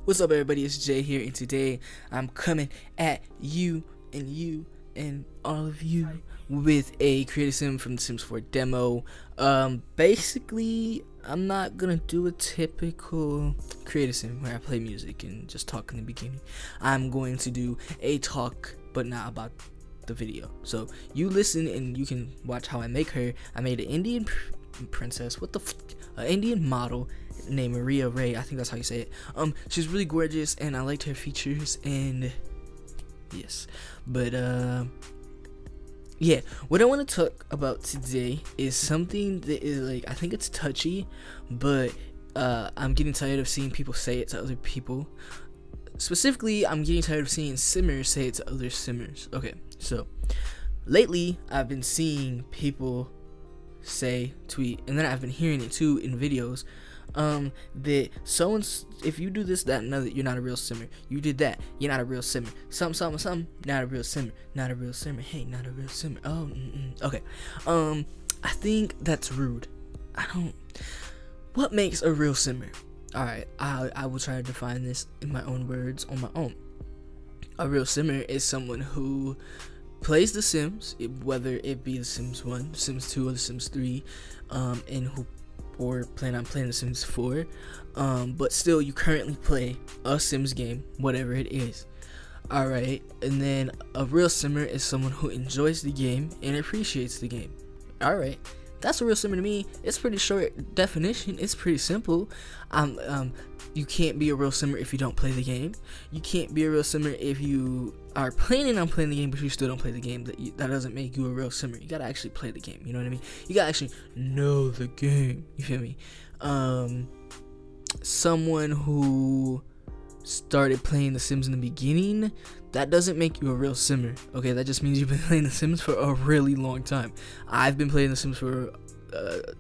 What's up, everybody? It's Jay here, and today I'm coming at you and all of you with a creative sim from the Sims 4 demo. Basically, I'm not gonna do a typical creative sim where I play music and just talk in the beginning. I'm going to do a talk, but not about the video. So you listen and you can watch how I make her. I made an Indian princess. An Indian model named Maria Ray. I think that's how you say it. She's really gorgeous and I liked her features, and yes, but yeah, what I want to talk about today is something that is, like, I think it's touchy, but I'm getting tired of seeing people say it to other people. Specifically, I'm getting tired of seeing simmers say it to other simmers. Okay, so lately I've been seeing people tweet, and then I've been hearing it too in videos, that if you do this, that, and other, you're not a real simmer. You did that, you're not a real simmer. Something, not a real simmer. Not a real simmer. Hey, not a real simmer. Oh, okay. I think that's rude. What makes a real simmer? Alright, I will try to define this in my own words on my own. A real simmer is someone who plays The Sims, whether it be The Sims 1, Sims 2, or The Sims 3, or plan on playing The Sims 4, but still you currently play a Sims game, whatever it is. Alright, and then a real simmer is someone who enjoys the game and appreciates the game. Alright, that's a real simmer to me. It's pretty short definition. It's pretty simple. You can't be a real simmer if you don't play the game. You can't be a real simmer if you are planning on playing the game but you still don't play the game. That doesn't make you a real simmer. You gotta actually play the game. You know what I mean? You gotta actually know the game. You feel me? Someone who started playing The Sims in the beginning, that doesn't make you a real simmer. Okay, that just means you've been playing The Sims for a really long time. I've been playing The Sims for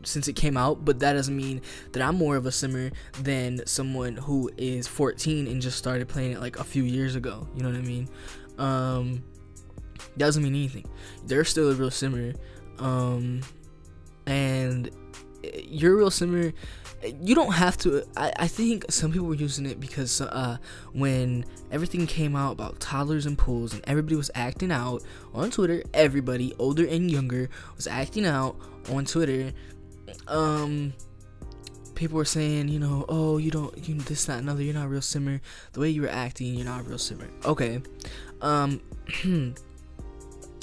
since it came out, but that doesn't mean that I'm more of a simmer than someone who is 14 and just started playing it like a few years ago. You know what I mean? Doesn't mean anything. They're still a real simmer, and you're a real simmer. You don't have to. I think some people were using it because when everything came out about toddlers and pools and everybody was acting out on Twitter, everybody, older and younger, was acting out on Twitter. People were saying, you know, oh, you this, that, and other, you're not a real simmer. The way you were acting, you're not a real simmer. Okay.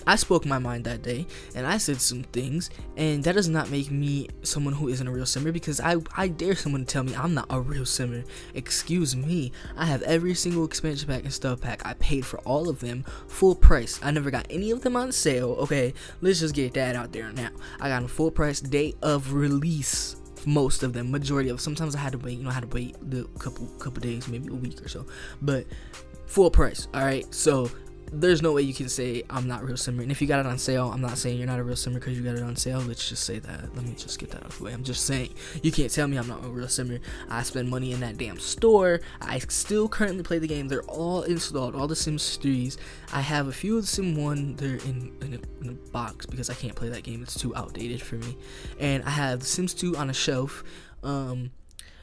I spoke my mind that day, and I said some things, and that does not make me someone who isn't a real simmer, because I dare someone to tell me I'm not a real simmer. Excuse me, I have every single expansion pack and stuff pack. I paid for all of them full price. I never got any of them on sale. Okay, let's just get that out there now. I got them full price, day of release. Most of them, majority of them. Sometimes I had to wait, I had to wait the couple days, maybe a week or so, but full price. All right, so there's no way you can say I'm not a real simmer. And if you got it on sale, I'm not saying you're not a real simmer because you got it on sale. Let's just say that. Let me just get that out of the way. I'm just saying you can't tell me I'm not a real simmer. I spend money in that damn store. I still currently play the game. They're all installed, all the Sims 3s. I have a few of the Sim 1. They're in a box because I can't play that game. It's too outdated for me. And I have the Sims 2 on a shelf.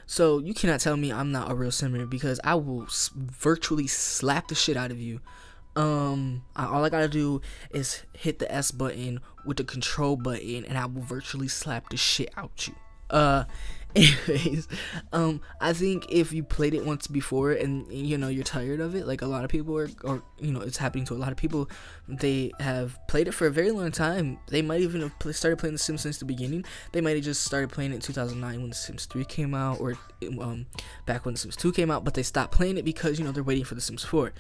So you cannot tell me I'm not a real simmer, because I will virtually slap the shit out of you. All I gotta do is hit the S button with the control button, and I will virtually slap the shit out you. Anyways, I think if you played it once before and you're tired of it, like a lot of people are, or it's happening to a lot of people, they have played it for a very long time. They might even have started playing The Sims since the beginning. They might have just started playing it in 2009 when The Sims 3 came out, or back when The Sims 2 came out, but they stopped playing it because they're waiting for The Sims 4.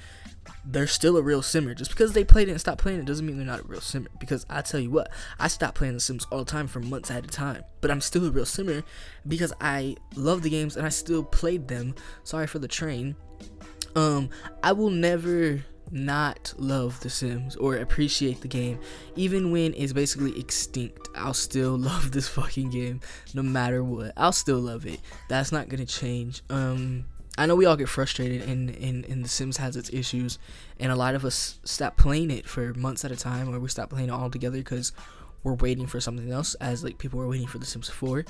They're still a real simmer. Just because they played it and stopped playing it doesn't mean they're not a real simmer, because I tell you what, I stopped playing The Sims all the time for months at a time, but I'm still a real simmer because I love the games and I still played them. Sorry for the train. I will never not love The Sims or appreciate the game. Even when it's basically extinct, I'll still love this fucking game no matter what. I'll still love it. That's not gonna change. I know we all get frustrated, and The Sims has its issues, and a lot of us stop playing it for months at a time, or we stop playing it altogether because were waiting for something else, as like people were waiting for The Sims 4.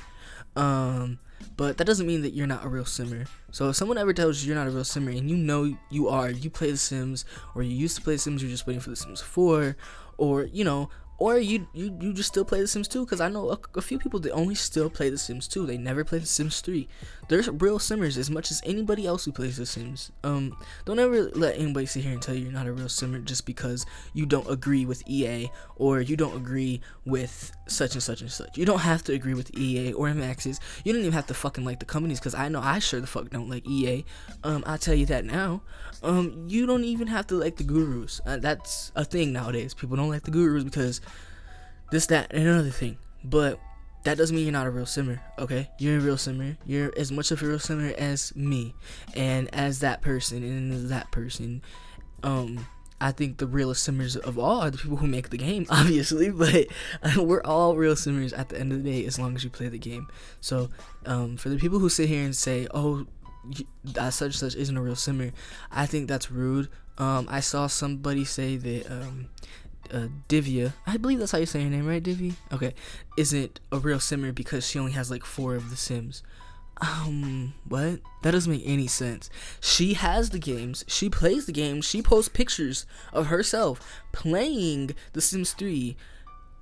But that doesn't mean that you're not a real simmer. So if someone ever tells you you're not a real simmer, and you know you are, you play The Sims, or you used to play The Sims, you're just waiting for The Sims 4, or you know, or you just still play The Sims 2, because I know a few people that only still play The Sims 2. They never play The Sims 3. There's real simmers as much as anybody else who plays The Sims. Don't ever let anybody sit here and tell you you're not a real simmer just because you don't agree with EA, or you don't agree with such and such and such. You don't have to agree with EA or Maxis. You don't even have to fucking like the companies, because I know I sure the fuck don't like EA. I'll tell you that now. You don't even have to like the gurus. That's a thing nowadays. People don't like the gurus because this, that, and another thing. But that doesn't mean you're not a real simmer, okay? You're a real simmer. You're as much of a real simmer as me, and as that person, and as that person. I think the realest simmers of all are the people who make the game, obviously, but we're all real simmers at the end of the day, as long as you play the game. So, for the people who sit here and say, oh, that such and such isn't a real simmer, I think that's rude. I saw somebody say that, Divya, I believe that's how you say her name, right, Divya? Okay, isn't a real simmer because she only has like 4 of the Sims. What? That doesn't make any sense. She has the games, she plays the games, she posts pictures of herself playing The Sims 3.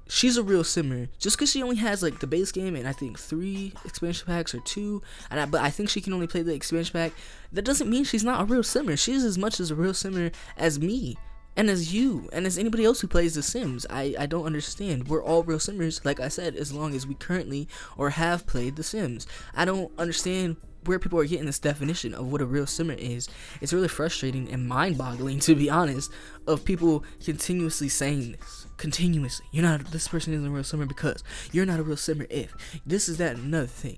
She's a real simmer. Just because she only has like the base game and I think 3 expansion packs or 2, but I think she can only play the expansion pack, that doesn't mean she's not a real simmer. She's as much as a real simmer as me, and as you, and as anybody else who plays The Sims. I don't understand. We're all real simmers, like I said, as long as we currently or have played The Sims. I don't understand where people are getting this definition of what a real simmer is. It's really frustrating and mind-boggling, to be honest, of people continuously saying this. Continuously. This person isn't a real simmer because you're not a real simmer if this is that and another thing.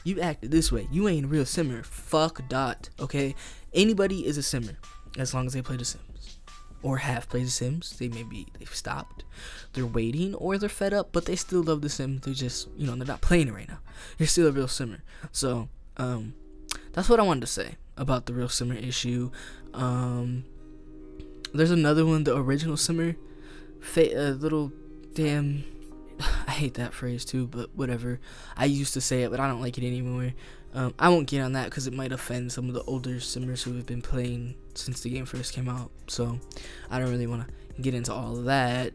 You acted this way. You ain't a real simmer. Fuck dot. Okay? Anybody is a simmer as long as they play The Sims. Or have played The Sims. They've stopped, they're waiting, or they're fed up, but they still love The Sims. They're just, they're not playing it right now. You're still a real simmer. So that's what I wanted to say about the real simmer issue. There's another one, the original simmer, little damn, I hate that phrase too, but whatever. I used to say it, but I don't like it anymore. I won't get on that because it might offend some of the older simmers who have been playing since the game first came out, so I don't really want to get into all of that.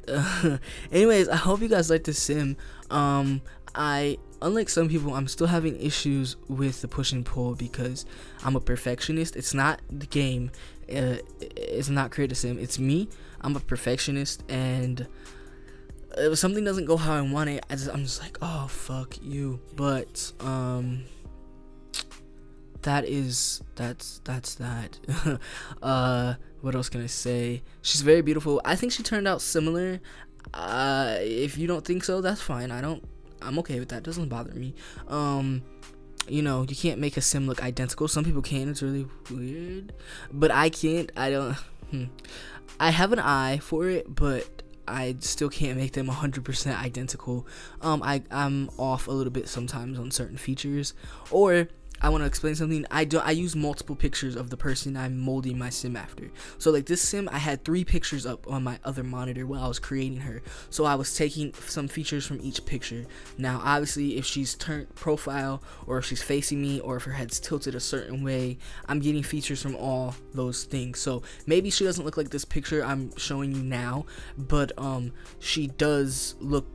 Anyways, I hope you guys like this sim. Unlike some people, I'm still having issues with the push and pull because I'm a perfectionist. It's not the game, it's not Create a Sim, it's me. I'm a perfectionist, and if something doesn't go how I want it, I'm just like, oh fuck you. But that's that. What else can I say? She's very beautiful. I think she turned out similar. If you don't think so, that's fine. I'm okay with that. It doesn't bother me. You can't make a sim look identical. Some people can. It's really weird, but I can't. I don't. I have an eye for it, but I still can't make them 100% identical. I'm off a little bit sometimes on certain features, or I want to explain something. I use multiple pictures of the person I'm molding my sim after. So like this sim, I had 3 pictures up on my other monitor while I was creating her. So I was taking some features from each picture. Now obviously if she's turned profile, or if she's facing me, or if her head's tilted a certain way, I'm getting features from all those things. So maybe she doesn't look like this picture I'm showing you now, but she does look,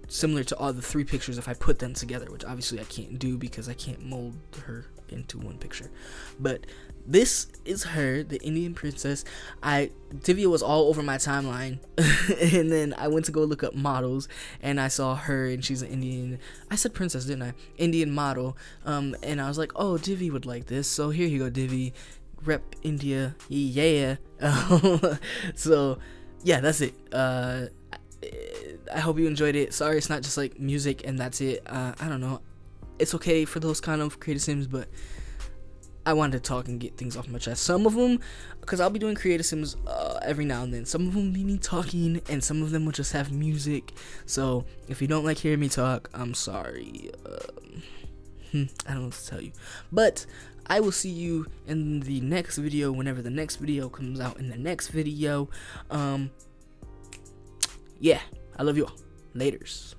similar to all the 3 pictures if I put them together, which obviously I can't do because I can't mold her into one picture. But this is her, the Indian princess. Divya was all over my timeline and then I went to go look up models and I saw her, and she's an Indian, I said princess, didn't I? Indian model. And I was like, oh, Divya would like this, so here you go, Divya, rep India, yeah. So yeah, that's it. I hope you enjoyed it. Sorry it's not just like music and that's it. I don't know, it's okay for those kind of creative sims, but I wanted to talk and get things off my chest. Some of them, because I'll be doing creative sims every now and then, some of them be me talking and some of them will just have music. So if you don't like hearing me talk, I'm sorry. I don't know what to tell you, but I will see you in the next video, whenever the next video comes out in the next video. Yeah, I love you all. Laters.